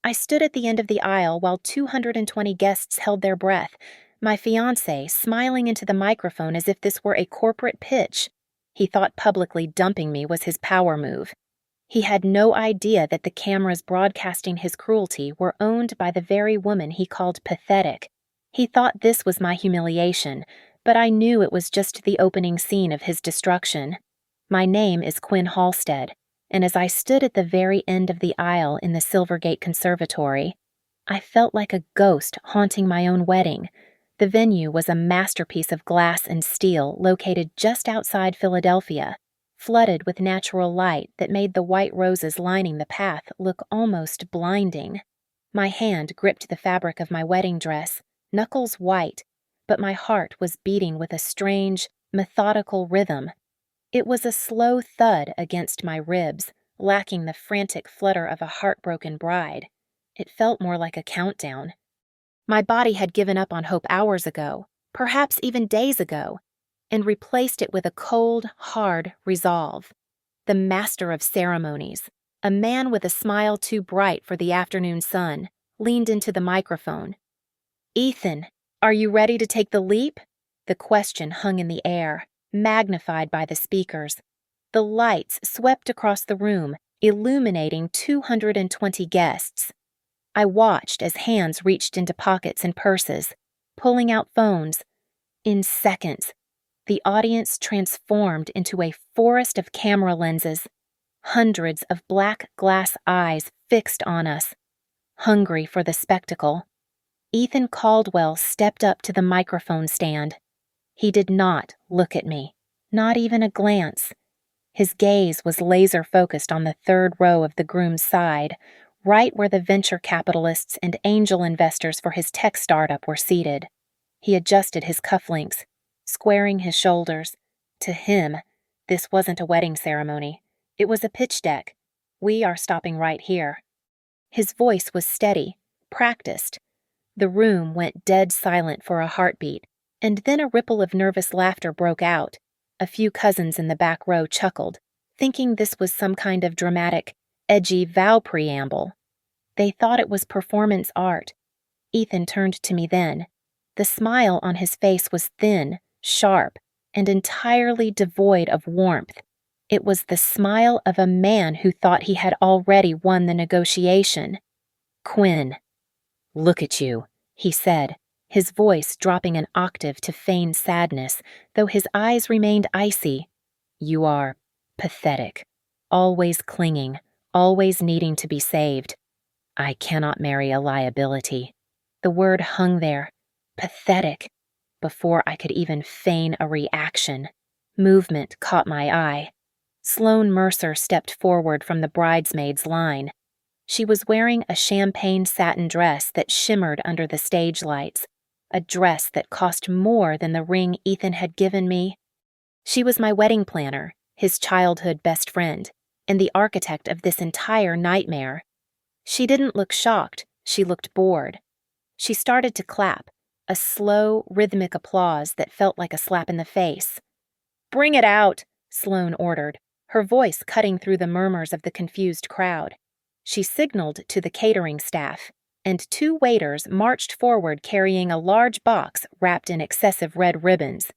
I stood at the end of the aisle while 220 guests held their breath, my fiancé smiling into the microphone as if this were a corporate pitch. He thought publicly dumping me was his power move. He had no idea that the cameras broadcasting his cruelty were owned by the very woman he called pathetic. He thought this was my humiliation, but I knew it was just the opening scene of his destruction. My name is Quinn Halstead, and as I stood at the very end of the aisle in the Silvergate Conservatory, I felt like a ghost haunting my own wedding. The venue was a masterpiece of glass and steel located just outside Philadelphia, flooded with natural light that made the white roses lining the path look almost blinding. My hand gripped the fabric of my wedding dress, knuckles white, but my heart was beating with a strange, methodical rhythm. It was a slow thud against my ribs, lacking the frantic flutter of a heartbroken bride. It felt more like a countdown. My body had given up on hope hours ago, perhaps even days ago, and replaced it with a cold, hard resolve. The master of ceremonies, a man with a smile too bright for the afternoon sun, leaned into the microphone. "Ethan, are you ready to take the leap?" The question hung in the air, magnified by the speakers. The lights swept across the room, illuminating 220 guests. I watched as hands reached into pockets and purses, pulling out phones. In seconds, the audience transformed into a forest of camera lenses, hundreds of black glass eyes fixed on us, hungry for the spectacle. Ethan Caldwell stepped up to the microphone stand. He did not look at me, not even a glance. His gaze was laser-focused on the third row of the groom's side, right where the venture capitalists and angel investors for his tech startup were seated. He adjusted his cufflinks, squaring his shoulders. To him, this wasn't a wedding ceremony. It was a pitch deck. "We are stopping right here." His voice was steady, practiced. The room went dead silent for a heartbeat, and then a ripple of nervous laughter broke out. A few cousins in the back row chuckled, thinking this was some kind of dramatic, edgy vow preamble. They thought it was performance art. Ethan turned to me then. The smile on his face was thin, sharp, and entirely devoid of warmth. It was the smile of a man who thought he had already won the negotiation. "Quinn, look at you," he said, his voice dropping an octave to feign sadness, though his eyes remained icy. "You are pathetic, always clinging, always needing to be saved. I cannot marry a liability." The word hung there, pathetic, before I could even feign a reaction. Movement caught my eye. Sloane Mercer stepped forward from the bridesmaids' line. She was wearing a champagne satin dress that shimmered under the stage lights, a dress that cost more than the ring Ethan had given me. She was my wedding planner, his childhood best friend, and the architect of this entire nightmare. She didn't look shocked, she looked bored. She started to clap, a slow, rhythmic applause that felt like a slap in the face. "Bring it out," Sloane ordered, her voice cutting through the murmurs of the confused crowd. She signaled to the catering staff, and two waiters marched forward carrying a large box wrapped in excessive red ribbons.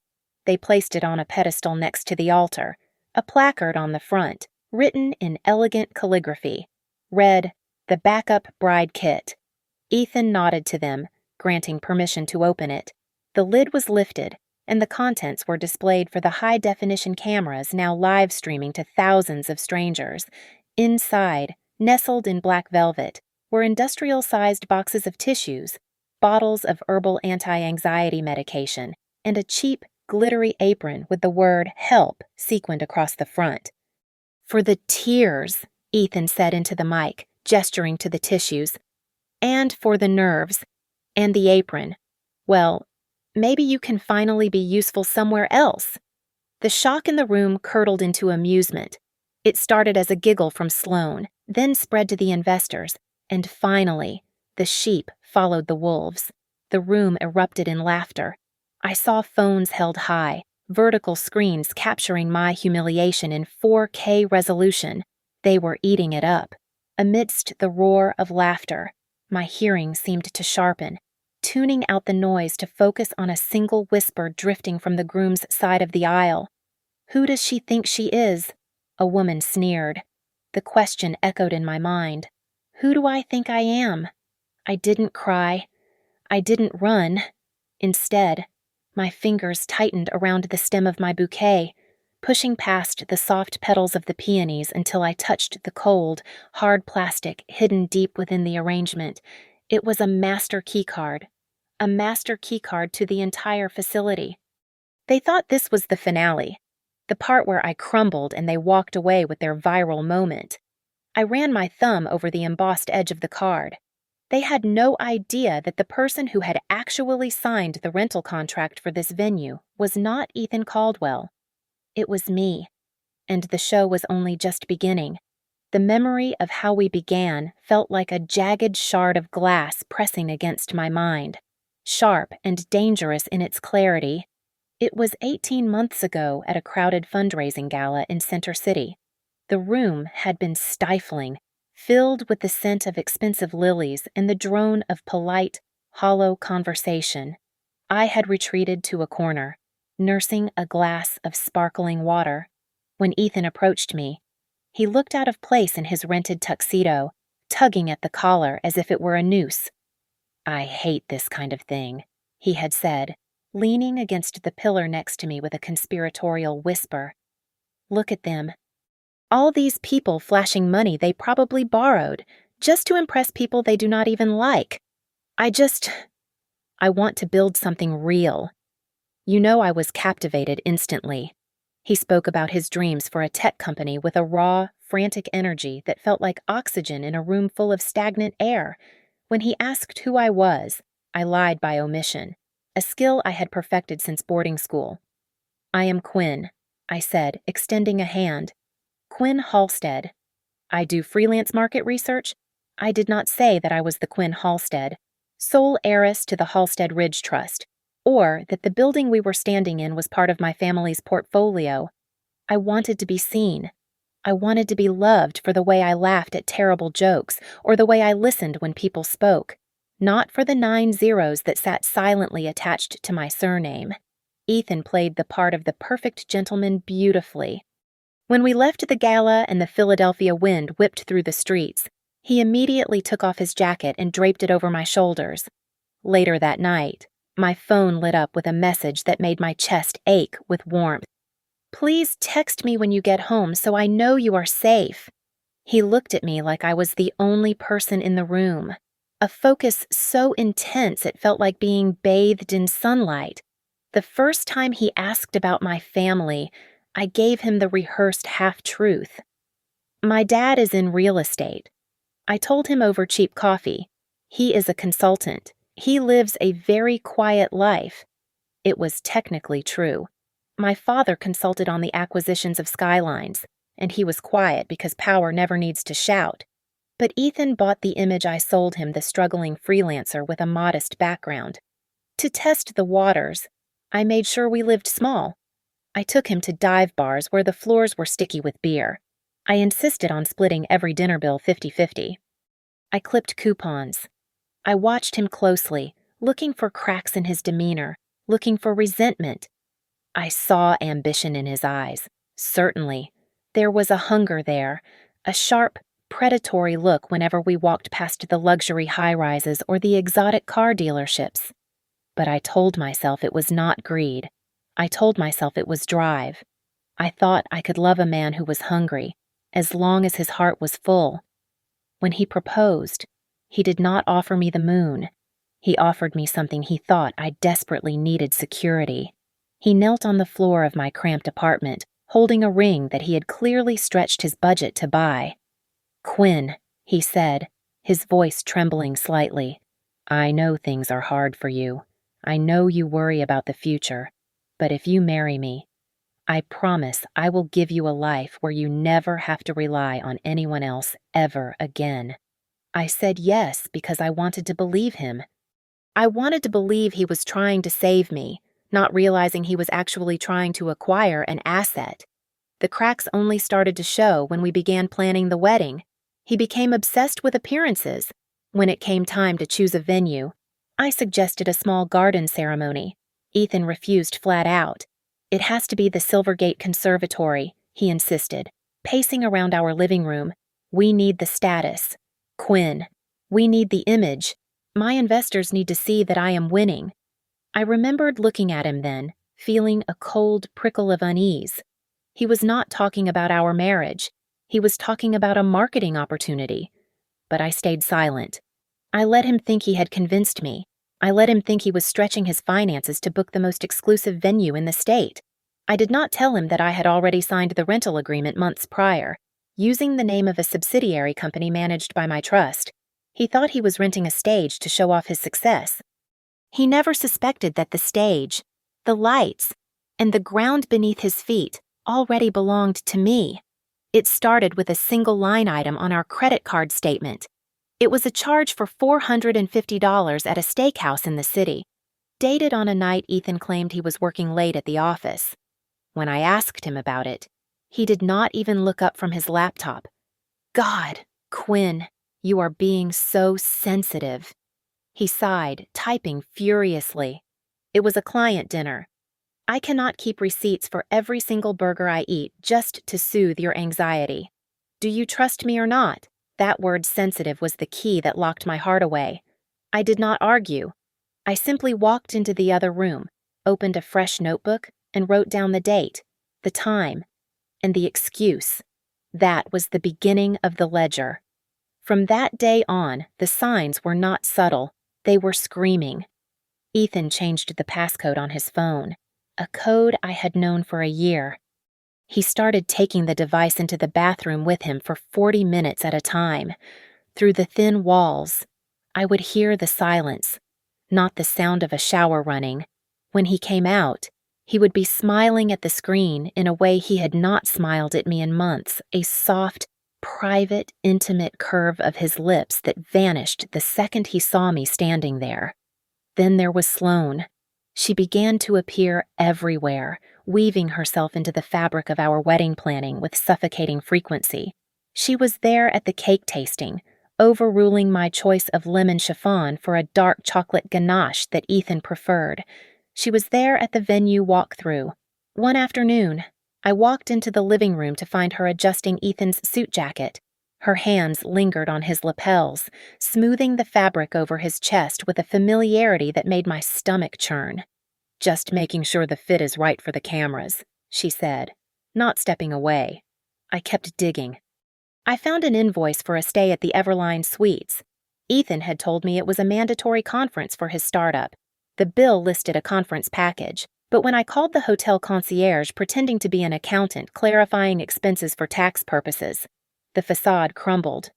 They placed it on a pedestal next to the altar, a placard on the front, written in elegant calligraphy, read, "The Backup Bride Kit." Ethan nodded to them, granting permission to open it. The lid was lifted, and the contents were displayed for the high-definition cameras now live-streaming to thousands of strangers. Inside, nestled in black velvet, were industrial-sized boxes of tissues, bottles of herbal anti-anxiety medication, and a cheap, glittery apron with the word "help" sequined across the front. "For the tears," Ethan said into the mic, gesturing to the tissues, "and for the nerves, and the apron. Well, maybe you can finally be useful somewhere else." The shock in the room curdled into amusement. It started as a giggle from Sloane, then spread to the investors, and finally, the sheep followed the wolves. The room erupted in laughter. I saw phones held high, vertical screens capturing my humiliation in 4K resolution. They were eating it up. Amidst the roar of laughter, my hearing seemed to sharpen, tuning out the noise to focus on a single whisper drifting from the groom's side of the aisle. "Who does she think she is?" A woman sneered. The question echoed in my mind. Who do I think I am? I didn't cry. I didn't run. Instead, my fingers tightened around the stem of my bouquet, pushing past the soft petals of the peonies until I touched the cold, hard plastic hidden deep within the arrangement. It was a master keycard to the entire facility. They thought this was the finale, the part where I crumbled and they walked away with their viral moment. I ran my thumb over the embossed edge of the card. They had no idea that the person who had actually signed the rental contract for this venue was not Ethan Caldwell. It was me, and the show was only just beginning. The memory of how we began felt like a jagged shard of glass pressing against my mind, sharp and dangerous in its clarity. It was 18 months ago at a crowded fundraising gala in Center City. The room had been stifling, filled with the scent of expensive lilies and the drone of polite, hollow conversation. I had retreated to a corner, nursing a glass of sparkling water. When Ethan approached me, he looked out of place in his rented tuxedo, tugging at the collar as if it were a noose. "I hate this kind of thing," he had said, leaning against the pillar next to me with a conspiratorial whisper. "Look at them. All these people flashing money they probably borrowed, just to impress people they do not even like. I want to build something real." You know, I was captivated instantly. He spoke about his dreams for a tech company with a raw, frantic energy that felt like oxygen in a room full of stagnant air. When he asked who I was, I lied by omission, a skill I had perfected since boarding school. "I am Quinn," I said, extending a hand. "Quinn Halstead. I do freelance market research." I did not say that I was the Quinn Halstead, sole heiress to the Halstead Ridge Trust, or that the building we were standing in was part of my family's portfolio. I wanted to be seen. I wanted to be loved for the way I laughed at terrible jokes or the way I listened when people spoke, not for the 9 zeros that sat silently attached to my surname. Ethan played the part of the perfect gentleman beautifully. When we left the gala and the Philadelphia wind whipped through the streets, he immediately took off his jacket and draped it over my shoulders. Later that night, my phone lit up with a message that made my chest ache with warmth. "Please text me when you get home so I know you are safe." He looked at me like I was the only person in the room, a focus so intense it felt like being bathed in sunlight. The first time he asked about my family, I gave him the rehearsed half-truth. "My dad is in real estate." I told him over cheap coffee. He is a consultant. He lives a very quiet life. It was technically true. My father consulted on the acquisitions of skylines, and he was quiet because power never needs to shout. But Ethan bought the image I sold him, the struggling freelancer with a modest background. To test the waters, I made sure we lived small. I took him to dive bars where the floors were sticky with beer. I insisted on splitting every dinner bill 50-50. I clipped coupons. I watched him closely, looking for cracks in his demeanor, looking for resentment. I saw ambition in his eyes. Certainly. There was a hunger there, a sharp, predatory look whenever we walked past the luxury high-rises or the exotic car dealerships. But I told myself it was not greed. I told myself it was drive. I thought I could love a man who was hungry, as long as his heart was full. When he proposed, he did not offer me the moon. He offered me something he thought I desperately needed: security. He knelt on the floor of my cramped apartment, holding a ring that he had clearly stretched his budget to buy. "Quinn," he said, his voice trembling slightly, "I know things are hard for you. I know you worry about the future. But if you marry me, I promise I will give you a life where you never have to rely on anyone else ever again." I said yes because I wanted to believe him. I wanted to believe he was trying to save me, not realizing he was actually trying to acquire an asset. The cracks only started to show when we began planning the wedding. He became obsessed with appearances. When it came time to choose a venue, I suggested a small garden ceremony. Ethan refused flat out. It has to be the Silvergate Conservatory, he insisted, pacing around our living room. We need the status. Quinn, we need the image. My investors need to see that I am winning. I remembered looking at him then, feeling a cold prickle of unease. He was not talking about our marriage. He was talking about a marketing opportunity. But I stayed silent. I let him think he had convinced me. I let him think he was stretching his finances to book the most exclusive venue in the state. I did not tell him that I had already signed the rental agreement months prior, using the name of a subsidiary company managed by my trust. He thought he was renting a stage to show off his success. He never suspected that the stage, the lights, and the ground beneath his feet already belonged to me. It started with a single line item on our credit card statement. It was a charge for $450 at a steakhouse in the city, dated on a night Ethan claimed he was working late at the office. When I asked him about it, he did not even look up from his laptop. God, Quinn, you are being so sensitive. He sighed, typing furiously. It was a client dinner. I cannot keep receipts for every single burger I eat just to soothe your anxiety. Do you trust me or not? That word sensitive was the key that locked my heart away. I did not argue. I simply walked into the other room, opened a fresh notebook, and wrote down the date, the time, and the excuse. That was the beginning of the ledger. From that day on, the signs were not subtle. They were screaming. Ethan changed the passcode on his phone, a code I had known for a year. He started taking the device into the bathroom with him for 40 minutes at a time. Through the thin walls, I would hear the silence, not the sound of a shower running. When he came out, he would be smiling at the screen in a way he had not smiled at me in months, a soft, private, intimate curve of his lips that vanished the second he saw me standing there. Then there was Sloane. She began to appear everywhere, weaving herself into the fabric of our wedding planning with suffocating frequency. She was there at the cake tasting, overruling my choice of lemon chiffon for a dark chocolate ganache that Ethan preferred. She was there at the venue walkthrough. One afternoon, I walked into the living room to find her adjusting Ethan's suit jacket. Her hands lingered on his lapels, smoothing the fabric over his chest with a familiarity that made my stomach churn. "Just making sure the fit is right for the cameras," she said, not stepping away. I kept digging. I found an invoice for a stay at the Everline Suites. Ethan had told me it was a mandatory conference for his startup. The bill listed a conference package, but when I called the hotel concierge pretending to be an accountant clarifying expenses for tax purposes, the facade crumbled.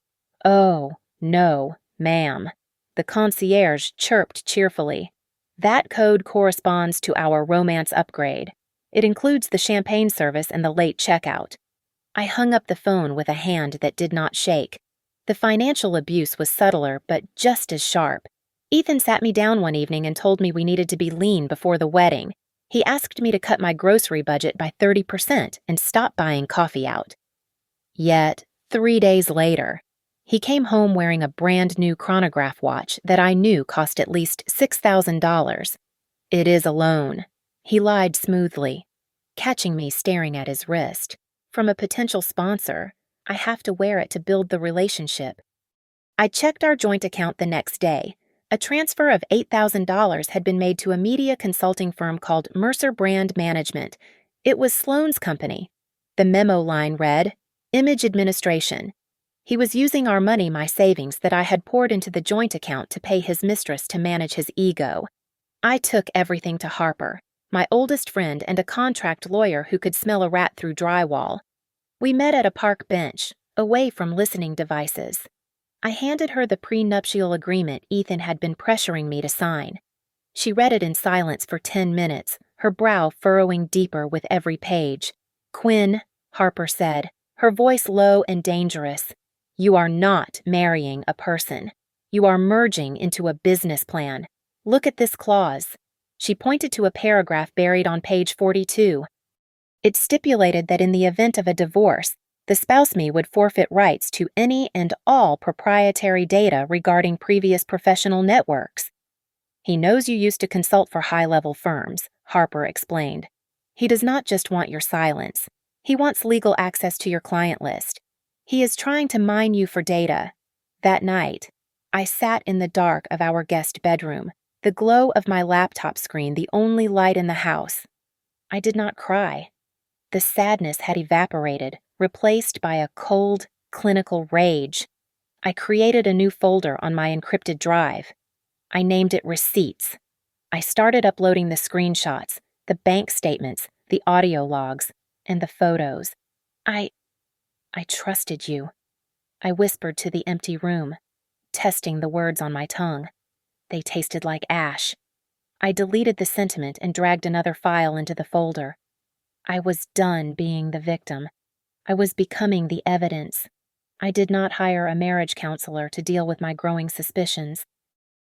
"Oh, no, ma'am." The concierge chirped cheerfully. "That code corresponds to our romance upgrade. It includes the champagne service and the late checkout." I hung up the phone with a hand that did not shake. The financial abuse was subtler, but just as sharp. Ethan sat me down one evening and told me we needed to be lean before the wedding. He asked me to cut my grocery budget by 30% and stop buying coffee out. Yet, 3 days later, he came home wearing a brand new chronograph watch that I knew cost at least $6,000. "It is a loan," he lied smoothly, catching me staring at his wrist. "From a potential sponsor, I have to wear it to build the relationship." I checked our joint account the next day. A transfer of $8,000 had been made to a media consulting firm called Mercer Brand Management. It was Sloane's company. The memo line read, "Image Administration." He was using our money, my savings, that I had poured into the joint account to pay his mistress to manage his ego. I took everything to Harper, my oldest friend and a contract lawyer who could smell a rat through drywall. We met at a park bench, away from listening devices. I handed her the prenuptial agreement Ethan had been pressuring me to sign. She read it in silence for 10 minutes, her brow furrowing deeper with every page. "Quinn," Harper said, her voice low and dangerous, "you are not marrying a person. You are merging into a business plan. Look at this clause." She pointed to a paragraph buried on page 42. It stipulated that in the event of a divorce, The spouse me would forfeit rights to any and all proprietary data regarding previous professional networks. He knows you used to consult for high-level firms, Harper explained. He does not just want your silence. He wants legal access to your client list. He is trying to mine you for data. That night, I sat in the dark of our guest bedroom, the glow of my laptop screen the only light in the house. I did not cry. The sadness had evaporated, replaced by a cold, clinical rage. I created a new folder on my encrypted drive. I named it Receipts. I started uploading the screenshots, the bank statements, the audio logs, and the photos. I trusted you. I whispered to the empty room, testing the words on my tongue. They tasted like ash. I deleted the sentiment and dragged another file into the folder. I was done being the victim. I was becoming the evidence. I did not hire a marriage counselor to deal with my growing suspicions.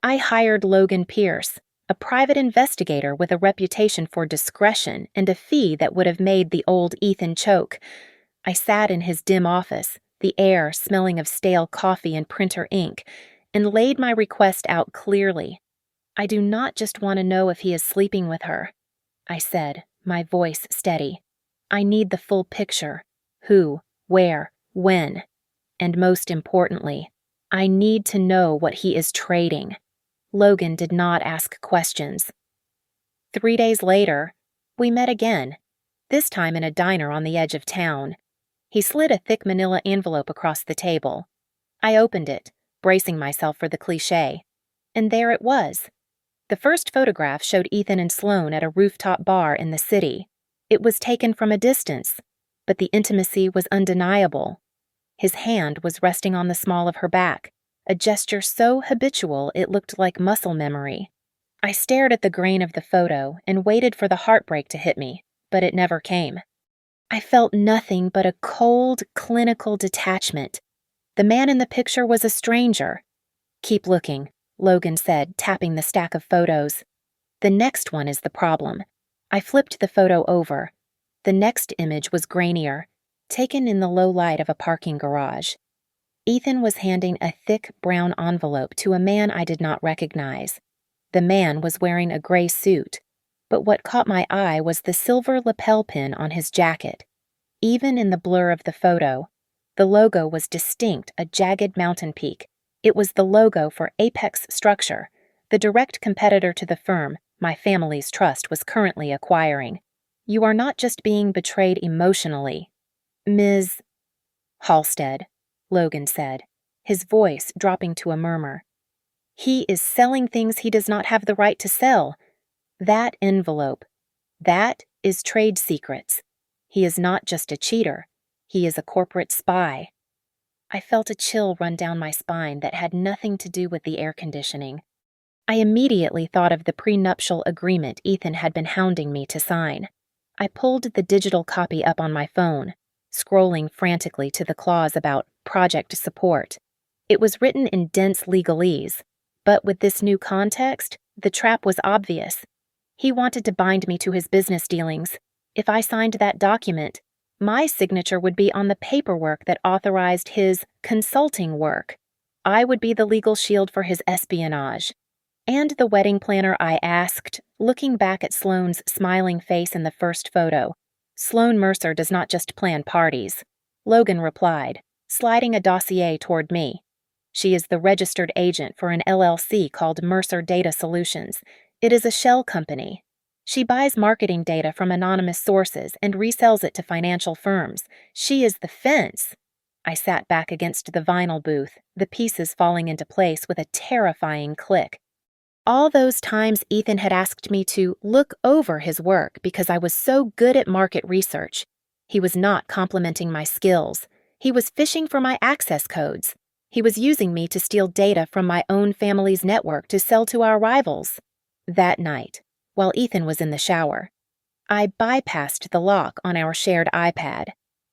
I hired Logan Pierce, a private investigator with a reputation for discretion and a fee that would have made the old Ethan choke. I sat in his dim office, the air smelling of stale coffee and printer ink, and laid my request out clearly. I do not just want to know if he is sleeping with her, I said, my voice steady. I need the full picture. Who, where, when. And most importantly, I need to know what he is trading. Logan did not ask questions. 3 days later, we met again, this time in a diner on the edge of town. He slid a thick manila envelope across the table. I opened it, bracing myself for the cliché. And there it was. The first photograph showed Ethan and Sloane at a rooftop bar in the city. It was taken from a distance, but the intimacy was undeniable. His hand was resting on the small of her back, a gesture so habitual it looked like muscle memory. I stared at the grain of the photo and waited for the heartbreak to hit me, but it never came. I felt nothing but a cold, clinical detachment. The man in the picture was a stranger. Keep looking, Logan said, tapping the stack of photos. The next one is the problem. I flipped the photo over. The next image was grainier, taken in the low light of a parking garage. Ethan was handing a thick brown envelope to a man I did not recognize. The man was wearing a gray suit, but what caught my eye was the silver lapel pin on his jacket. Even in the blur of the photo, the logo was distinct, a jagged mountain peak. It was the logo for Apex Structure, the direct competitor to the firm my family's trust was currently acquiring. You are not just being betrayed emotionally. Ms. Halstead, Logan said, his voice dropping to a murmur. He is selling things he does not have the right to sell. That envelope. That is trade secrets. He is not just a cheater. He is a corporate spy. I felt a chill run down my spine that had nothing to do with the air conditioning. I immediately thought of the prenuptial agreement Ethan had been hounding me to sign. I pulled the digital copy up on my phone, scrolling frantically to the clause about project support. It was written in dense legalese, but with this new context, the trap was obvious. He wanted to bind me to his business dealings. If I signed that document, my signature would be on the paperwork that authorized his consulting work. I would be the legal shield for his espionage. And the wedding planner I asked, looking back at Sloane's smiling face in the first photo. Sloane Mercer does not just plan parties. Logan replied, sliding a dossier toward me. She is the registered agent for an LLC called Mercer Data Solutions. It is a shell company. She buys marketing data from anonymous sources and resells it to financial firms. She is the fence. I sat back against the vinyl booth, the pieces falling into place with a terrifying click. All those times Ethan had asked me to look over his work because I was so good at market research. He was not complimenting my skills. He was fishing for my access codes. He was using me to steal data from my own family's network to sell to our rivals. That night, while Ethan was in the shower, I bypassed the lock on our shared iPad.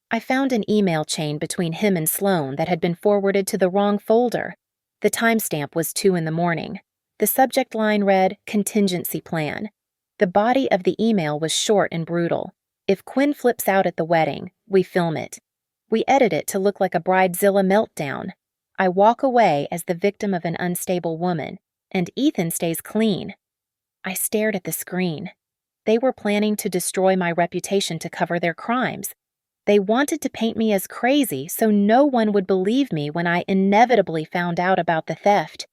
I found an email chain between him and Sloane that had been forwarded to the wrong folder. The timestamp was 2 a.m. The subject line read, Contingency Plan. The body of the email was short and brutal. If Quinn flips out at the wedding, we film it. We edit it to look like a bridezilla meltdown. I walk away as the victim of an unstable woman, and Ethan stays clean. I stared at the screen. They were planning to destroy my reputation to cover their crimes. They wanted to paint me as crazy so no one would believe me when I inevitably found out about the theft.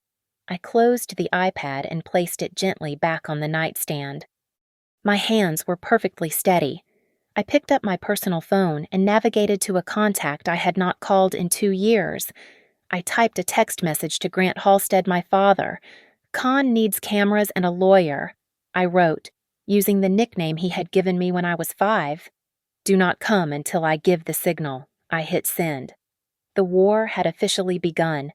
I closed the iPad and placed it gently back on the nightstand. My hands were perfectly steady. I picked up my personal phone and navigated to a contact I had not called in 2 years. I typed a text message to Grant Halstead, my father. "Con needs cameras and a lawyer," I wrote, using the nickname he had given me when I was 5. "Do not come until I give the signal." I hit send. The war had officially begun.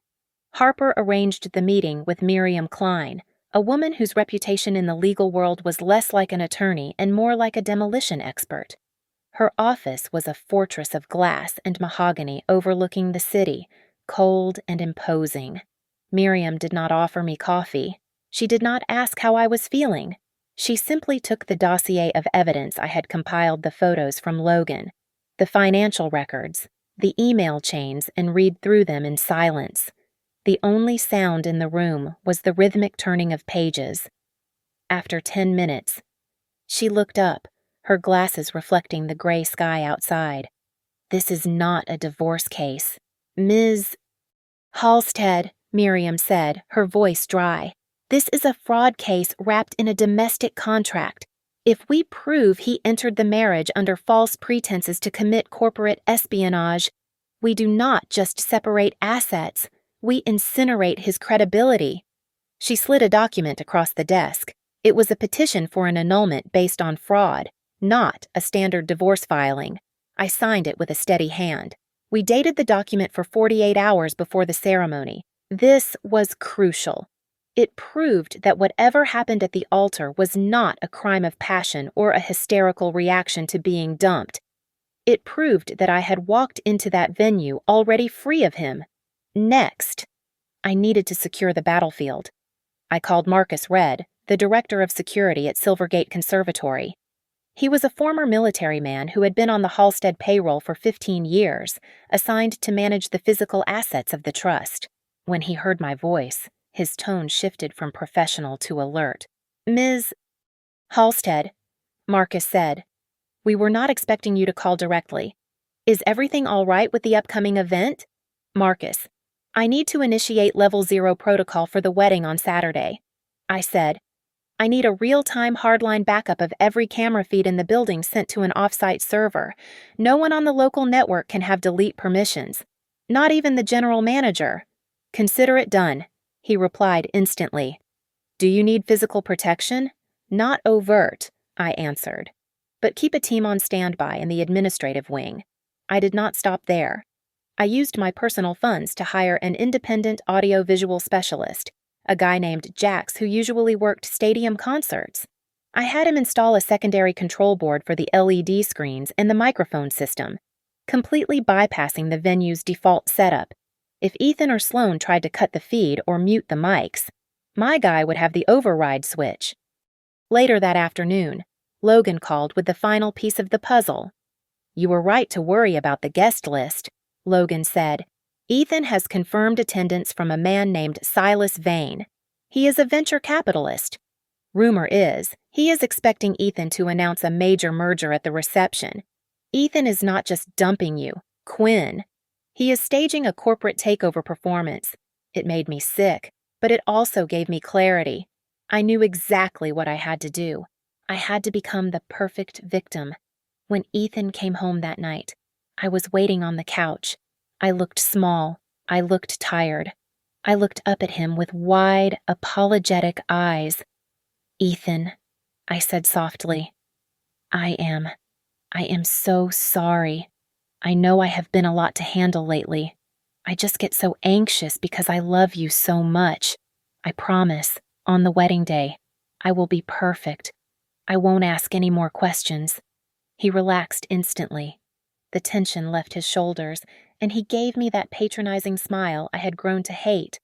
Harper arranged the meeting with Miriam Klein, a woman whose reputation in the legal world was less like an attorney and more like a demolition expert. Her office was a fortress of glass and mahogany overlooking the city, cold and imposing. Miriam did not offer me coffee. She did not ask how I was feeling. She simply took the dossier of evidence I had compiled, the photos from Logan, the financial records, the email chains, and read through them in silence. The only sound in the room was the rhythmic turning of pages. After 10 minutes, she looked up, her glasses reflecting the gray sky outside. "This is not a divorce case. Ms. Halstead," Miriam said, her voice dry. "This is a fraud case wrapped in a domestic contract. If we prove he entered the marriage under false pretenses to commit corporate espionage, we do not just separate assets, we incinerate his credibility." She slid a document across the desk. It was a petition for an annulment based on fraud, not a standard divorce filing. I signed it with a steady hand. We dated the document for 48 hours before the ceremony. This was crucial. It proved that whatever happened at the altar was not a crime of passion or a hysterical reaction to being dumped. It proved that I had walked into that venue already free of him. Next, I needed to secure the battlefield. I called Marcus Redd, the director of security at Silvergate Conservatory. He was a former military man who had been on the Halstead payroll for 15 years, assigned to manage the physical assets of the trust. When he heard my voice, his tone shifted from professional to alert. "Ms. Halstead," Marcus said, "we were not expecting you to call directly. Is everything all right with the upcoming event?" Marcus: "I need to initiate Level 0 protocol for the wedding on Saturday." I said, "I need a real-time hardline backup of every camera feed in the building sent to an off-site server. No one on the local network can have delete permissions. Not even the general manager." "Consider it done," he replied instantly. "Do you need physical protection?" "Not overt," I answered. "But keep a team on standby in the administrative wing." I did not stop there. I used my personal funds to hire an independent audio-visual specialist, a guy named Jax who usually worked stadium concerts. I had him install a secondary control board for the LED screens and the microphone system, completely bypassing the venue's default setup. If Ethan or Sloan tried to cut the feed or mute the mics, my guy would have the override switch. Later that afternoon, Logan called with the final piece of the puzzle. "You were right to worry about the guest list," Logan said. "Ethan has confirmed attendance from a man named Silas Vane. He is a venture capitalist. Rumor is, he is expecting Ethan to announce a major merger at the reception. Ethan is not just dumping you, Quinn. He is staging a corporate takeover performance. It made me sick, but it also gave me clarity. I knew exactly what I had to do. I had to become the perfect victim. When Ethan came home that night, I was waiting on the couch. I looked small. I looked tired. I looked up at him with wide, apologetic eyes. "Ethan," I said softly, I am so sorry. I know I have been a lot to handle lately. I just get so anxious because I love you so much. I promise, on the wedding day, I will be perfect. I won't ask any more questions." He relaxed instantly. The tension left his shoulders, and he gave me that patronizing smile I had grown to hate.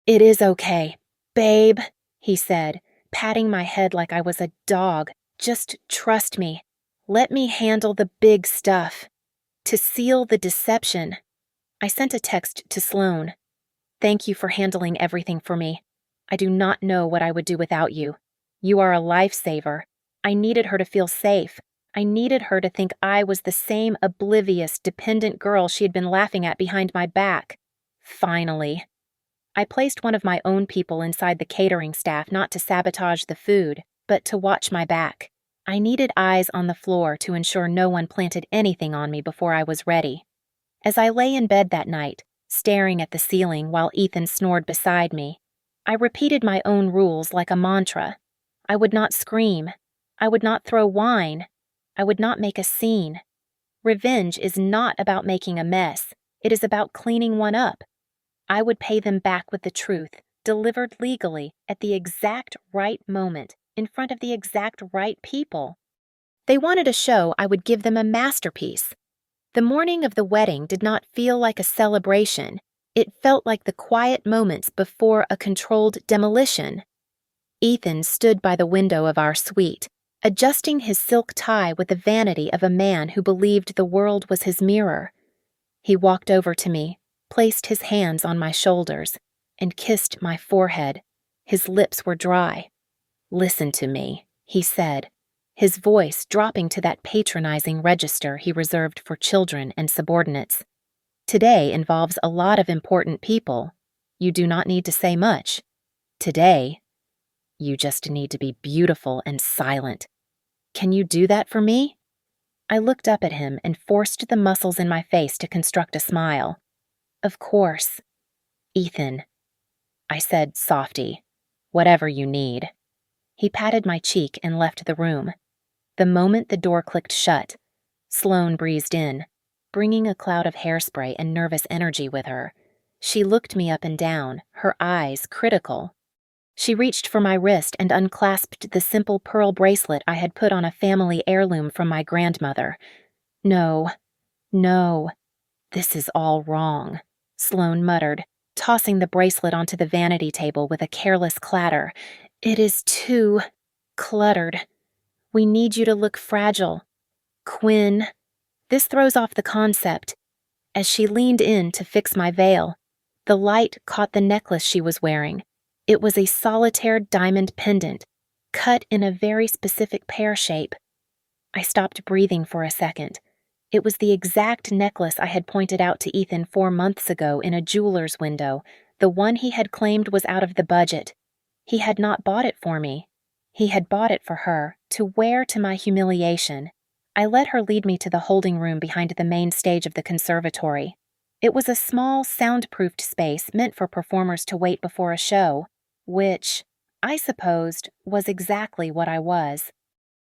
"It is okay, babe," he said, patting my head like I was a dog. "Just trust me. Let me handle the big stuff." To seal the deception, I sent a text to Sloane. Thank you for handling everything for me. I do not know what I would do without you. You are a lifesaver. I needed her to feel safe. I needed her to think I was the same oblivious, dependent girl she had been laughing at behind my back. Finally. I placed one of my own people inside the catering staff not to sabotage the food, but to watch my back. I needed eyes on the floor to ensure no one planted anything on me before I was ready. As I lay in bed that night, staring at the ceiling while Ethan snored beside me, I repeated my own rules like a mantra. I would not scream. I would not throw wine. I would not make a scene. Revenge is not about making a mess. It is about cleaning one up. I would pay them back with the truth, delivered legally, at the exact right moment, in front of the exact right people. They wanted a show, I would give them a masterpiece. The morning of the wedding did not feel like a celebration. It felt like the quiet moments before a controlled demolition. Ethan stood by the window of our suite, adjusting his silk tie with the vanity of a man who believed the world was his mirror. He walked over to me, placed his hands on my shoulders, and kissed my forehead. His lips were dry. "Listen to me," he said, his voice dropping to that patronizing register he reserved for children and subordinates. "Today involves a lot of important people. You do not need to say much. Today, you just need to be beautiful and silent. Can you do that for me?" I looked up at him and forced the muscles in my face to construct a smile. "Of course. Ethan," I said, softy, "whatever you need." He patted my cheek and left the room. The moment the door clicked shut, Sloane breezed in, bringing a cloud of hairspray and nervous energy with her. She looked me up and down, her eyes critical. She reached for my wrist and unclasped the simple pearl bracelet I had put on a family heirloom from my grandmother. "No, no, this is all wrong," Sloane muttered, tossing the bracelet onto the vanity table with a careless clatter. "It is too cluttered. We need you to look fragile. Quinn." This throws off the concept. As she leaned in to fix my veil, the light caught the necklace she was wearing. It was a solitaire diamond pendant, cut in a very specific pear shape. I stopped breathing for a second. It was the exact necklace I had pointed out to Ethan 4 months ago in a jeweler's window, the one he had claimed was out of the budget. He had not bought it for me. He had bought it for her, to wear to my humiliation. I let her lead me to the holding room behind the main stage of the conservatory. It was a small, soundproofed space meant for performers to wait before a show, which, I supposed, was exactly what I was.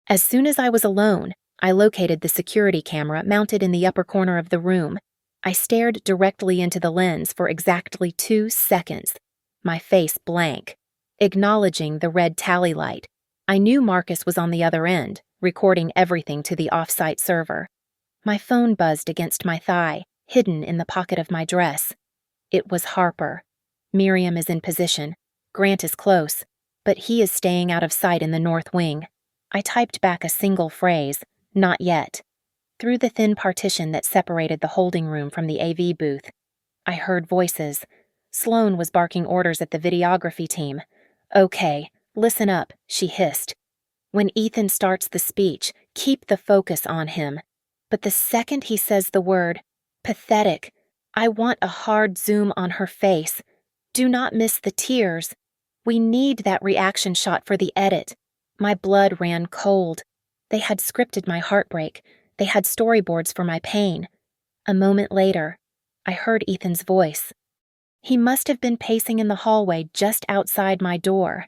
As soon as I was alone, I located the security camera mounted in the upper corner of the room. I stared directly into the lens for exactly 2 seconds, my face blank, acknowledging the red tally light. I knew Marcus was on the other end, recording everything to the off-site server. My phone buzzed against my thigh, hidden in the pocket of my dress. It was Harper. Miriam is in position. Grant is close, but he is staying out of sight in the north wing. I typed back a single phrase, "Not yet." Through the thin partition that separated the holding room from the AV booth, I heard voices. Sloane was barking orders at the videography team. "Okay, listen up," she hissed. "When Ethan starts the speech, keep the focus on him. But the second he says the word, pathetic, I want a hard zoom on her face. Do not miss the tears. We need that reaction shot for the edit." My blood ran cold. They had scripted my heartbreak. They had storyboards for my pain. A moment later, I heard Ethan's voice. He must have been pacing in the hallway just outside my door.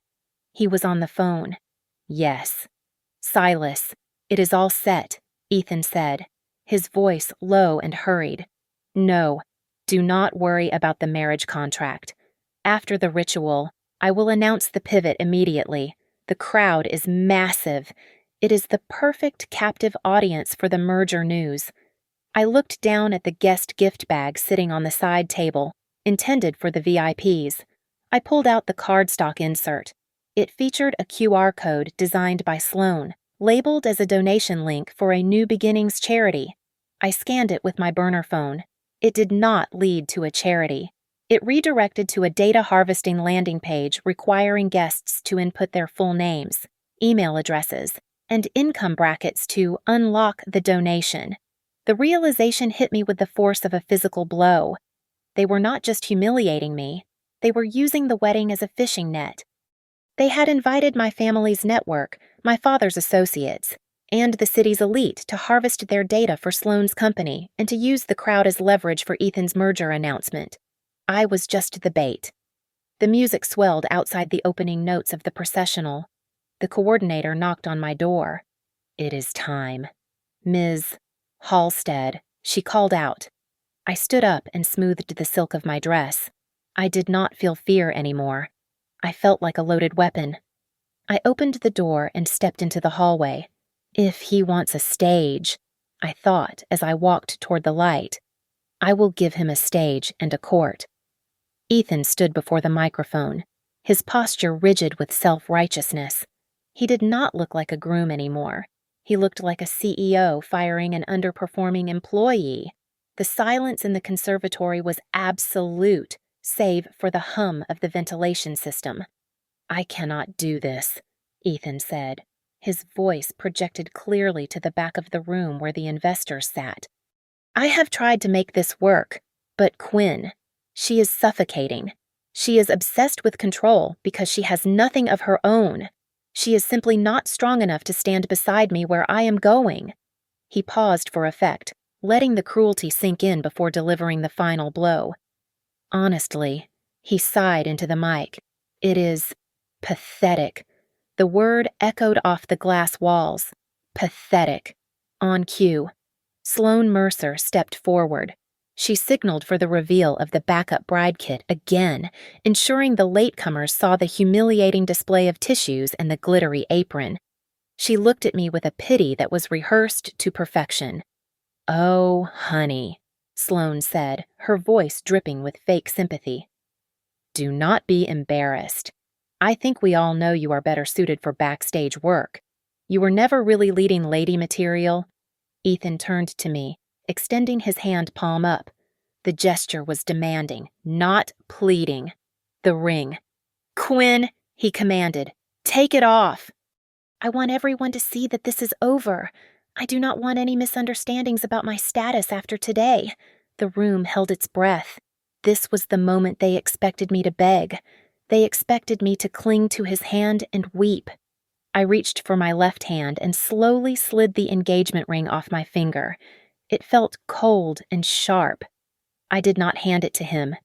He was on the phone. "Yes. Silas, it is all set," Ethan said, his voice low and hurried. "No, do not worry about the marriage contract. After the ritual, I will announce the pivot immediately. The crowd is massive. It is the perfect captive audience for the merger news." I looked down at the guest gift bag sitting on the side table, intended for the VIPs. I pulled out the cardstock insert. It featured a QR code designed by Sloane, labeled as a donation link for a New Beginnings charity. I scanned it with my burner phone. It did not lead to a charity. It redirected to a data harvesting landing page requiring guests to input their full names, email addresses, and income brackets to unlock the donation. The realization hit me with the force of a physical blow. They were not just humiliating me, they were using the wedding as a fishing net. They had invited my family's network, my father's associates, and the city's elite to harvest their data for Sloane's company and to use the crowd as leverage for Ethan's merger announcement. I was just the bait. The music swelled outside the opening notes of the processional. The coordinator knocked on my door. "It is time." "Ms. Halstead," she called out. I stood up and smoothed the silk of my dress. I did not feel fear anymore. I felt like a loaded weapon. I opened the door and stepped into the hallway. If he wants a stage, I thought as I walked toward the light, I will give him a stage and a court. Ethan stood before the microphone, his posture rigid with self-righteousness. He did not look like a groom anymore. He looked like a CEO firing an underperforming employee. The silence in the conservatory was absolute, save for the hum of the ventilation system. "I cannot do this," Ethan said. His voice projected clearly to the back of the room where the investors sat. "I have tried to make this work, but Quinn, she is suffocating. She is obsessed with control because she has nothing of her own. She is simply not strong enough to stand beside me where I am going." He paused for effect, letting the cruelty sink in before delivering the final blow. "Honestly," he sighed into the mic, "it is pathetic." The word echoed off the glass walls. Pathetic. On cue, Sloane Mercer stepped forward. She signaled for the reveal of the backup bride kit again, ensuring the latecomers saw the humiliating display of tissues and the glittery apron. She looked at me with a pity that was rehearsed to perfection. "Oh, honey," Sloane said, her voice dripping with fake sympathy. "Do not be embarrassed. I think we all know you are better suited for backstage work. You were never really leading lady material." Ethan turned to me, extending his hand palm up. The gesture was demanding, not pleading. The ring. "Quinn," he commanded, "take it off." "I want everyone to see that this is over. I do not want any misunderstandings about my status after today." The room held its breath. This was the moment they expected me to beg. They expected me to cling to his hand and weep. I reached for my left hand and slowly slid the engagement ring off my finger. It felt cold and sharp. I did not hand it to him.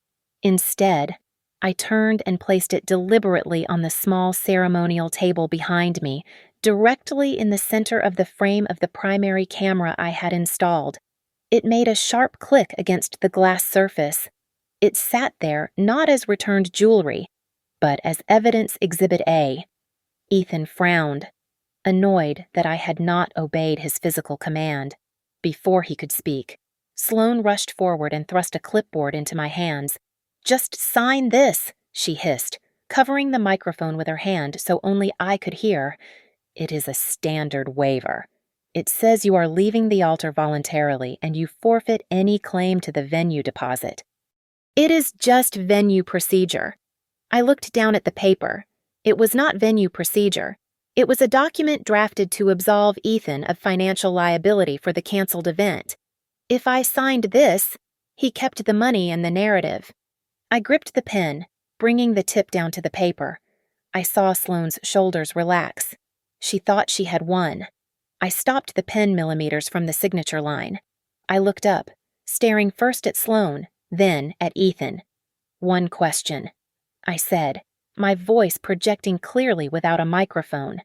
Instead, I turned and placed it deliberately on the small ceremonial table behind me, directly in the center of the frame of the primary camera I had installed. It made a sharp click against the glass surface. It sat there not as returned jewelry, but as evidence exhibit A. Ethan frowned, annoyed that I had not obeyed his physical command. Before he could speak, Sloane rushed forward and thrust a clipboard into my hands. "Just sign this," she hissed, covering the microphone with her hand so only I could hear. "It is a standard waiver. It says you are leaving the altar voluntarily and you forfeit any claim to the venue deposit." "It is just venue procedure." I looked down at the paper. It was not venue procedure. It was a document drafted to absolve Ethan of financial liability for the canceled event. If I signed this, he kept the money and the narrative. I gripped the pen, bringing the tip down to the paper. I saw Sloane's shoulders relax. She thought she had won. I stopped the pen millimeters from the signature line. I looked up, staring first at Sloane, then at Ethan. "One question," I said, my voice projecting clearly without a microphone.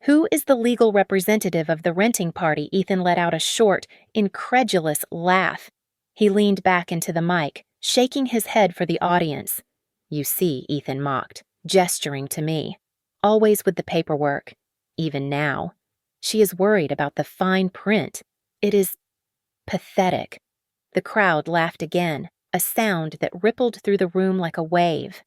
"Who is the legal representative of the renting party?" Ethan let out a short, incredulous laugh. He leaned back into the mic, shaking his head for the audience. "You see," Ethan mocked, gesturing to me. "Always with the paperwork. Even now. She is worried about the fine print. It is pathetic." The crowd laughed again, a sound that rippled through the room like a wave.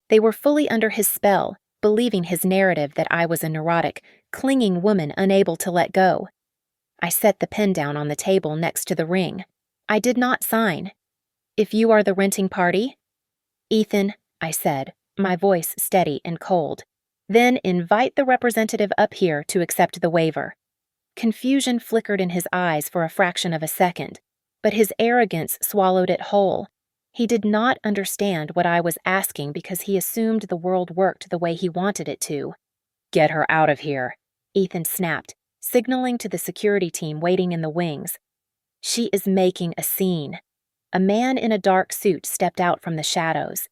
They were fully under his spell, believing his narrative that I was a neurotic, clinging woman unable to let go. I set the pen down on the table next to the ring. I did not sign. "If you are the renting party?" "Ethan," I said, my voice steady and cold. "Then invite the representative up here to accept the waiver." Confusion flickered in his eyes for a fraction of a second, but his arrogance swallowed it whole. He did not understand what I was asking because he assumed the world worked the way he wanted it to. "Get her out of here," Ethan snapped, signaling to the security team waiting in the wings. "She is making a scene." A man in a dark suit stepped out from the shadows.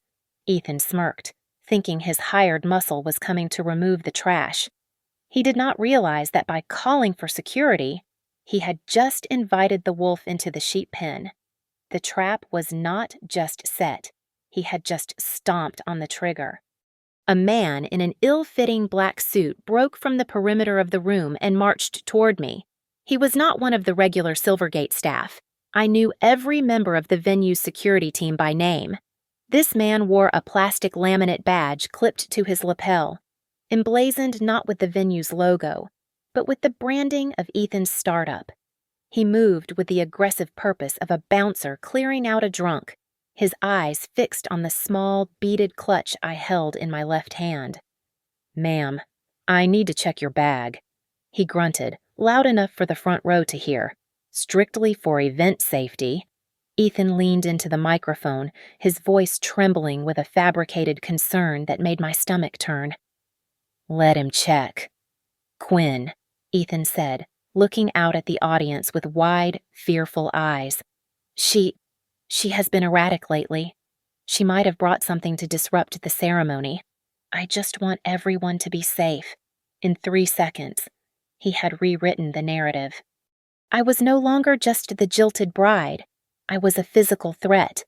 Ethan smirked, thinking his hired muscle was coming to remove the trash. He did not realize that by calling for security, he had just invited the wolf into the sheep pen. The trap was not just set. He had just stomped on the trigger. A man in an ill-fitting black suit broke from the perimeter of the room and marched toward me. He was not one of the regular Silvergate staff. I knew every member of the venue's security team by name. This man wore a plastic laminate badge clipped to his lapel, emblazoned not with the venue's logo, but with the branding of Ethan's startup. He moved with the aggressive purpose of a bouncer clearing out a drunk, his eyes fixed on the small, beaded clutch I held in my left hand. "Ma'am, I need to check your bag," he grunted, loud enough for the front row to hear. "Strictly for event safety." Ethan leaned into the microphone, his voice trembling with a fabricated concern that made my stomach turn. "Let him check." "Quinn," Ethan said, looking out at the audience with wide, fearful eyes. She has been erratic lately. She might have brought something to disrupt the ceremony. I just want everyone to be safe." In 3 seconds, he had rewritten the narrative. I was no longer just the jilted bride. I was a physical threat.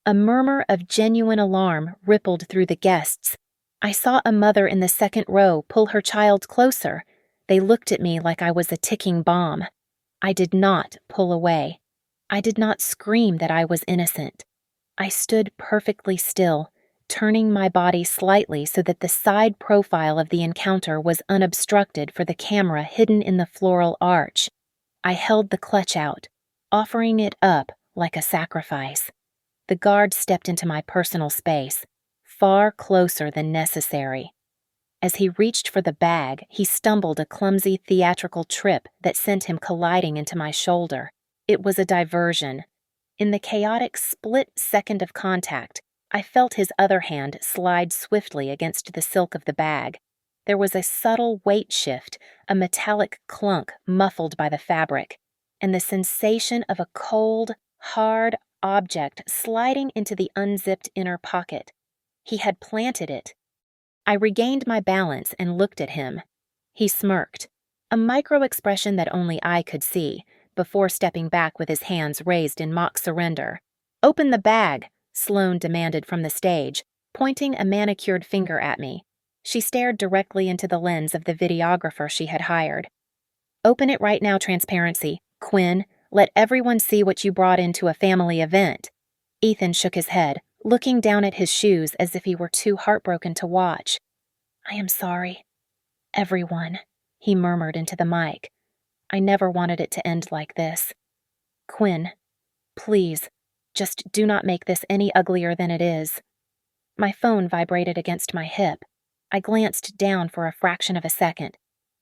A murmur of genuine alarm rippled through the guests. I saw a mother in the second row pull her child closer. They looked at me like I was a ticking bomb. I did not pull away. I did not scream that I was innocent. I stood perfectly still, turning my body slightly so that the side profile of the encounter was unobstructed for the camera hidden in the floral arch. I held the clutch out, offering it up like a sacrifice. The guard stepped into my personal space, far closer than necessary. As he reached for the bag, he stumbled a clumsy theatrical trip that sent him colliding into my shoulder. It was a diversion. In the chaotic split second of contact, I felt his other hand slide swiftly against the silk of the bag. There was a subtle weight shift, a metallic clunk muffled by the fabric, and the sensation of a cold, hard object sliding into the unzipped inner pocket. He had planted it. I regained my balance and looked at him. He smirked, a micro-expression that only I could see, before stepping back with his hands raised in mock surrender. "Open the bag," Sloane demanded from the stage, pointing a manicured finger at me. She stared directly into the lens of the videographer she had hired. "Open it right now, Transparency. Quinn, let everyone see what you brought into a family event." Ethan shook his head, looking down at his shoes as if he were too heartbroken to watch. "I am sorry. Everyone," he murmured into the mic. "I never wanted it to end like this. Quinn, please, just do not make this any uglier than it is." My phone vibrated against my hip. I glanced down for a fraction of a second.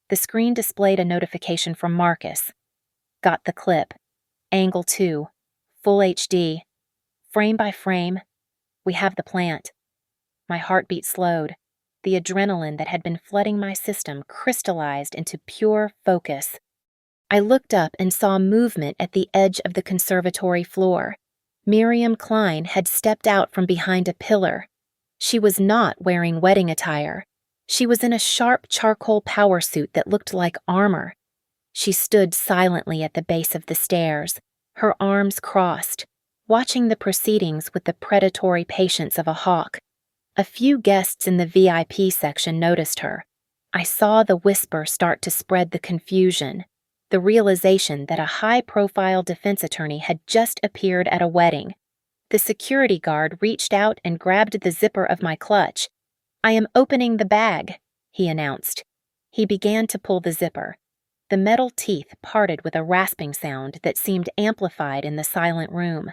The screen displayed a notification from Marcus. "Got the clip. Angle 2. Full HD. Frame by frame. We have the plant." My heartbeat slowed. The adrenaline that had been flooding my system crystallized into pure focus. I looked up and saw movement at the edge of the conservatory floor. Miriam Klein had stepped out from behind a pillar. She was not wearing wedding attire. She was in a sharp charcoal power suit that looked like armor. She stood silently at the base of the stairs, her arms crossed, watching the proceedings with the predatory patience of a hawk. A few guests in the VIP section noticed her. I saw the whisper start to spread the confusion, the realization that a high-profile defense attorney had just appeared at a wedding. The security guard reached out and grabbed the zipper of my clutch. "I am opening the bag," he announced. He began to pull the zipper. The metal teeth parted with a rasping sound that seemed amplified in the silent room.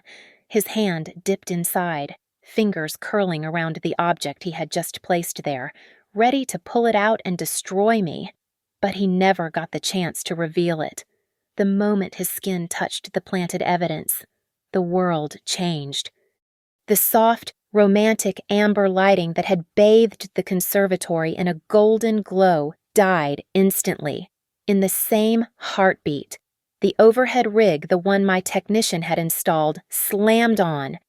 His hand dipped inside, fingers curling around the object he had just placed there, ready to pull it out and destroy me. But he never got the chance to reveal it. The moment his skin touched the planted evidence, the world changed. The soft, romantic amber lighting that had bathed the conservatory in a golden glow died instantly. In the same heartbeat, the overhead rig the one my technician had installed slammed on.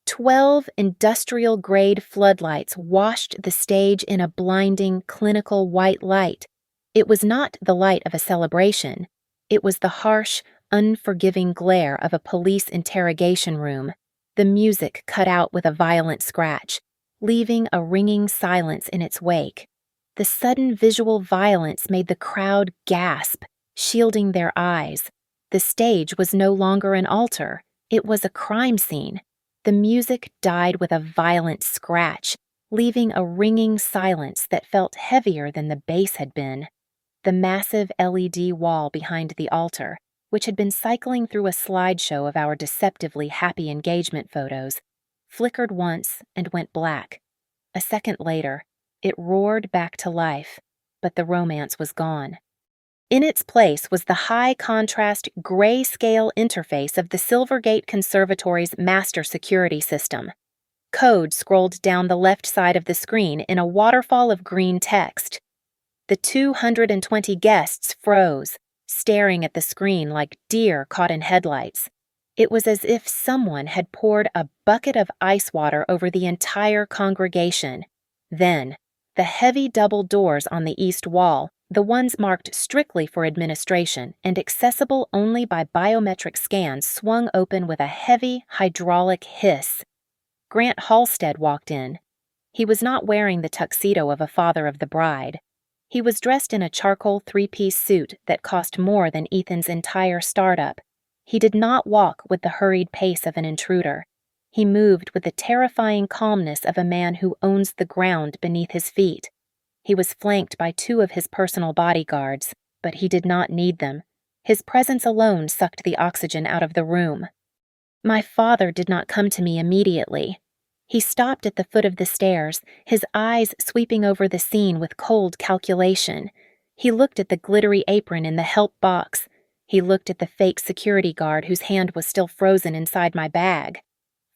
12 industrial-grade floodlights washed the stage in a blinding, clinical white light. It was not the light of a celebration. It was the harsh, unforgiving glare of a police interrogation room. The music cut out with a violent scratch, leaving a ringing silence in its wake. The sudden visual violence made the crowd gasp, shielding their eyes. The stage was no longer an altar. It was a crime scene. The music died with a violent scratch, leaving a ringing silence that felt heavier than the bass had been. The massive LED wall behind the altar, which had been cycling through a slideshow of our deceptively happy engagement photos, flickered once and went black. A second later, it roared back to life, but the romance was gone. In its place was the high-contrast, grayscale interface of the Silvergate Conservatory's master security system. Code scrolled down the left side of the screen in a waterfall of green text. The 220 guests froze, staring at the screen like deer caught in headlights. It was as if someone had poured a bucket of ice water over the entire congregation. Then, the heavy double doors on the east wall, the ones marked strictly for administration and accessible only by biometric scans, swung open with a heavy, hydraulic hiss. Grant Halstead walked in. He was not wearing the tuxedo of a father of the bride. He was dressed in a charcoal three-piece suit that cost more than Ethan's entire startup. He did not walk with the hurried pace of an intruder. He moved with the terrifying calmness of a man who owns the ground beneath his feet. He was flanked by 2 of his personal bodyguards, but he did not need them. His presence alone sucked the oxygen out of the room. My father did not come to me immediately. He stopped at the foot of the stairs, his eyes sweeping over the scene with cold calculation. He looked at the glittery apron in the help box. He looked at the fake security guard whose hand was still frozen inside my bag.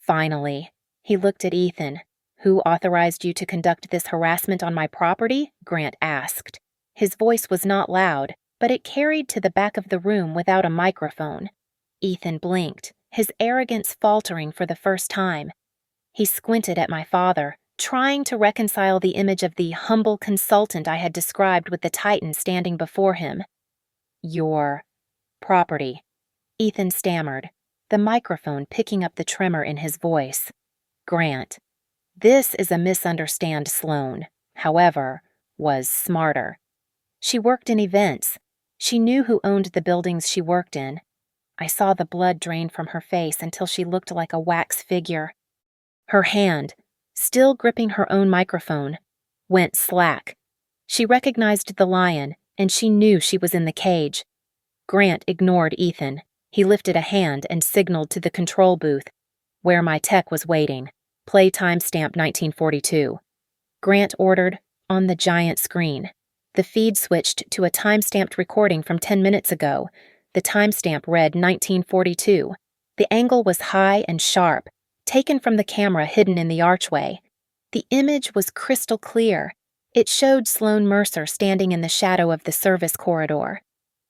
Finally, he looked at Ethan. "Who authorized you to conduct this harassment on my property?" Grant asked. His voice was not loud, but it carried to the back of the room without a microphone. Ethan blinked, his arrogance faltering for the first time. He squinted at my father, trying to reconcile the image of the humble consultant I had described with the titan standing before him. "Your property," Ethan stammered, the microphone picking up the tremor in his voice. "Grant, this is a misunderstand Sloane, however, was smarter. She worked in events. She knew who owned the buildings she worked in." I saw the blood drain from her face until she looked like a wax figure. Her hand, still gripping her own microphone, went slack. She recognized the lion, and she knew she was in the cage. Grant ignored Ethan. He lifted a hand and signaled to the control booth, where my tech was waiting. "Play timestamp 1942. Grant ordered, on the giant screen. The feed switched to a time-stamped recording from 10 minutes ago. The timestamp read 1942. The angle was high and sharp, taken from the camera hidden in the archway. The image was crystal clear. It showed Sloane Mercer standing in the shadow of the service corridor.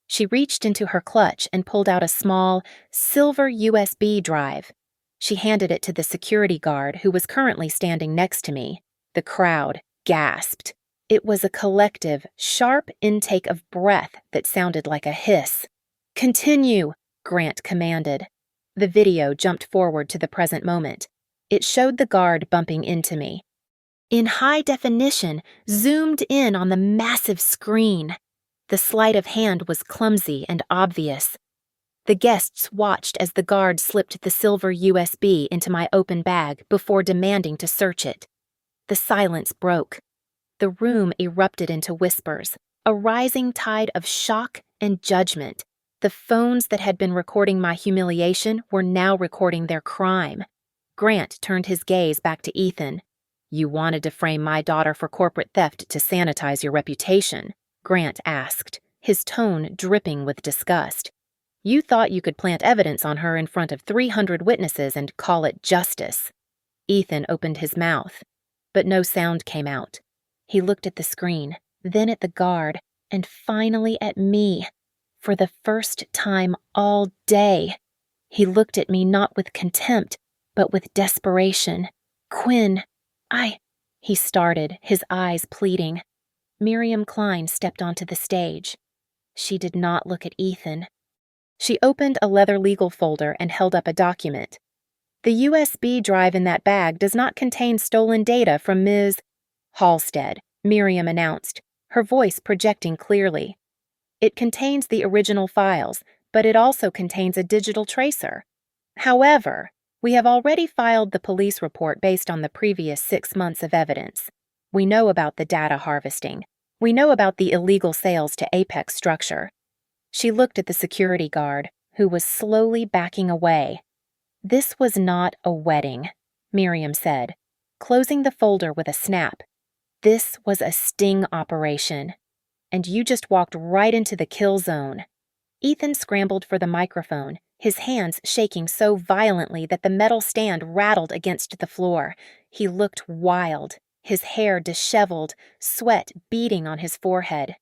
She reached into her clutch and pulled out a small, silver USB drive. She handed it to the security guard who was currently standing next to me. The crowd gasped. It was a collective, sharp intake of breath that sounded like a hiss. "Continue," Grant commanded. The video jumped forward to the present moment. It showed the guard bumping into me. In high definition, zoomed in on the massive screen. The sleight of hand was clumsy and obvious. The guests watched as the guard slipped the silver USB into my open bag before demanding to search it. The silence broke. The room erupted into whispers, a rising tide of shock and judgment. The phones that had been recording my humiliation were now recording their crime. Grant turned his gaze back to Ethan. "You wanted to frame my daughter for corporate theft to sanitize your reputation?" Grant asked, his tone dripping with disgust. "You thought you could plant evidence on her in front of 300 witnesses and call it justice." Ethan opened his mouth, but no sound came out. He looked at the screen, then at the guard, and finally at me. For the first time all day, he looked at me not with contempt, but with desperation. "Quinn, he started, his eyes pleading. Miriam Klein stepped onto the stage. She did not look at Ethan. She opened a leather legal folder and held up a document. "The USB drive in that bag does not contain stolen data from Ms. Halstead," Miriam announced, her voice projecting clearly. "It contains the original files, but it also contains a digital tracer. However, we have already filed the police report based on the previous 6 months of evidence. We know about the data harvesting. We know about the illegal sales to Apex Structure." She looked at the security guard, who was slowly backing away. "This was not a wedding," Miriam said, closing the folder with a snap. "This was a sting operation. And you just walked right into the kill zone." Ethan scrambled for the microphone, his hands shaking so violently that the metal stand rattled against the floor. He looked wild, his hair disheveled, sweat beading on his forehead.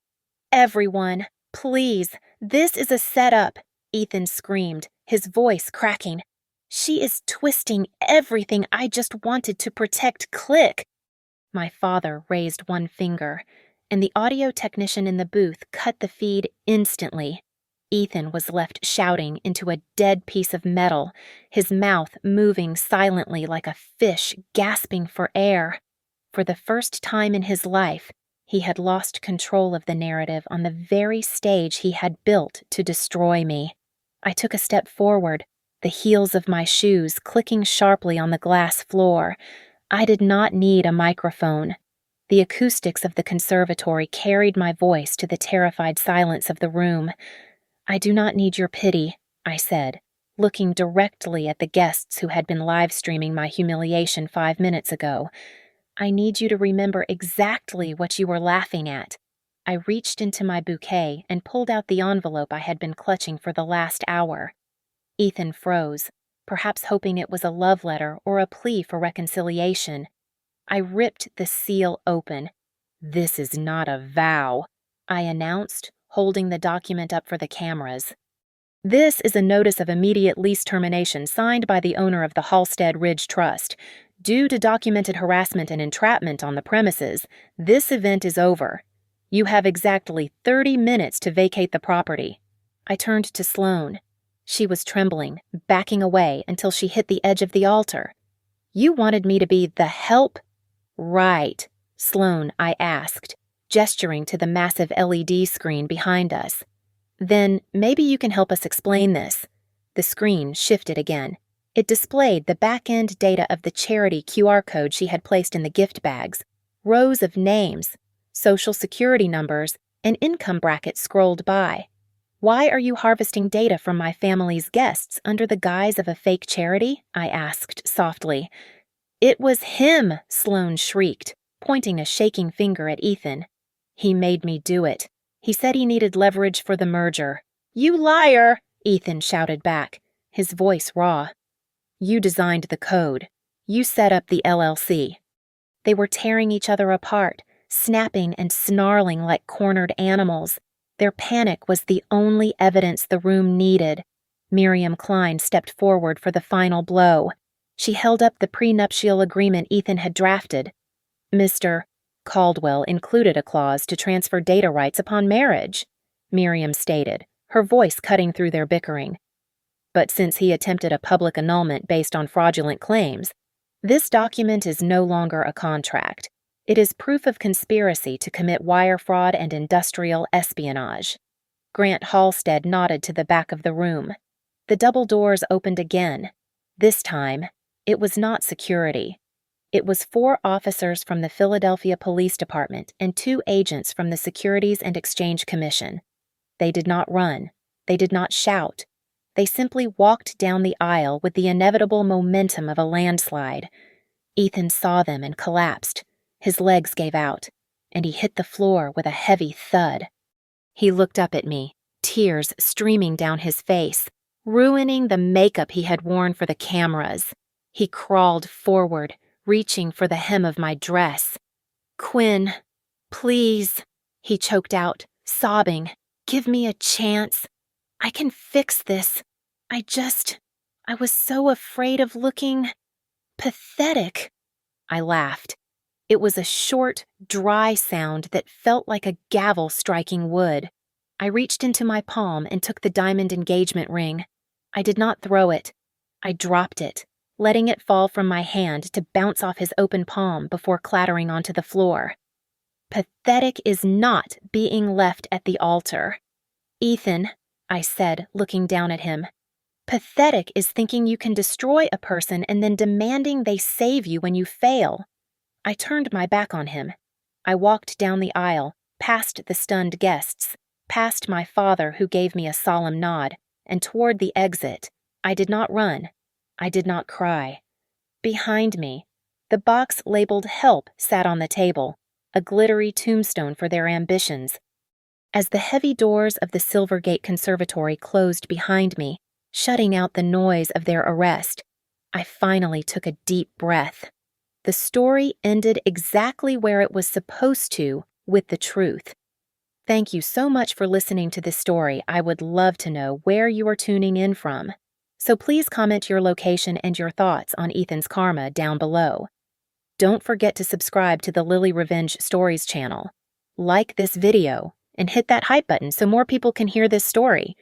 "Everyone, please, this is a setup," Ethan screamed, his voice cracking. "She is twisting everything I just wanted to protect. Click." My father raised one finger, and the audio technician in the booth cut the feed instantly. Ethan was left shouting into a dead piece of metal, his mouth moving silently like a fish gasping for air. For the first time in his life, he had lost control of the narrative on the very stage he had built to destroy me. I took a step forward, the heels of my shoes clicking sharply on the glass floor. I did not need a microphone. The acoustics of the conservatory carried my voice to the terrified silence of the room. "I do not need your pity," I said, looking directly at the guests who had been live streaming my humiliation 5 minutes ago. "I need you to remember exactly what you were laughing at." I reached into my bouquet and pulled out the envelope I had been clutching for the last hour. Ethan froze, perhaps hoping it was a love letter or a plea for reconciliation. I ripped the seal open. "This is not a vow," I announced, holding the document up for the cameras. "This is a notice of immediate lease termination signed by the owner of the Halstead Ridge Trust. Due to documented harassment and entrapment on the premises, this event is over. You have exactly 30 minutes to vacate the property." I turned to Sloane. She was trembling, backing away until she hit the edge of the altar. "You wanted me to be the help?" "Right, Sloane," I asked, gesturing to the massive LED screen behind us. "Then maybe you can help us explain this." The screen shifted again. It displayed the back-end data of the charity QR code she had placed in the gift bags. Rows of names, social security numbers, and income brackets scrolled by. "Why are you harvesting data from my family's guests under the guise of a fake charity?" I asked softly. "It was him," Sloane shrieked, pointing a shaking finger at Ethan. "He made me do it. He said he needed leverage for the merger." "You liar!" Ethan shouted back, his voice raw. "You designed the code. You set up the LLC." They were tearing each other apart, snapping and snarling like cornered animals. Their panic was the only evidence the room needed. Miriam Klein stepped forward for the final blow. She held up the prenuptial agreement Ethan had drafted. "Mr. Caldwell included a clause to transfer data rights upon marriage," Miriam stated, her voice cutting through their bickering. "But since he attempted a public annulment based on fraudulent claims, this document is no longer a contract. It is proof of conspiracy to commit wire fraud and industrial espionage." Grant Halstead nodded to the back of the room. The double doors opened again. This time, it was not security. It was 4 officers from the Philadelphia Police Department and 2 agents from the Securities and Exchange Commission. They did not run. They did not shout. They simply walked down the aisle with the inevitable momentum of a landslide. Ethan saw them and collapsed. His legs gave out, and he hit the floor with a heavy thud. He looked up at me, tears streaming down his face, ruining the makeup he had worn for the cameras. He crawled forward, reaching for the hem of my dress. "Quinn, please," he choked out, sobbing. "Give me a chance. I can fix this. I was so afraid of looking pathetic." I laughed. It was a short, dry sound that felt like a gavel striking wood. I reached into my palm and took the diamond engagement ring. I did not throw it. I dropped it, letting it fall from my hand to bounce off his open palm before clattering onto the floor. Pathetic is not being left at the altar. "Ethan," I said, looking down at him, "pathetic is thinking you can destroy a person and then demanding they save you when you fail." I turned my back on him. I walked down the aisle, past the stunned guests, past my father who gave me a solemn nod, and toward the exit. I did not run. I did not cry. Behind me, the box labeled "Help" sat on the table, a glittery tombstone for their ambitions. As the heavy doors of the Silvergate Conservatory closed behind me, shutting out the noise of their arrest, I finally took a deep breath. The story ended exactly where it was supposed to, with the truth. Thank you so much for listening to this story. I would love to know where you are tuning in from. So please comment your location and your thoughts on Ethan's karma down below. Don't forget to subscribe to the Lily Revenge Stories channel. Like this video and hit that hype button so more people can hear this story.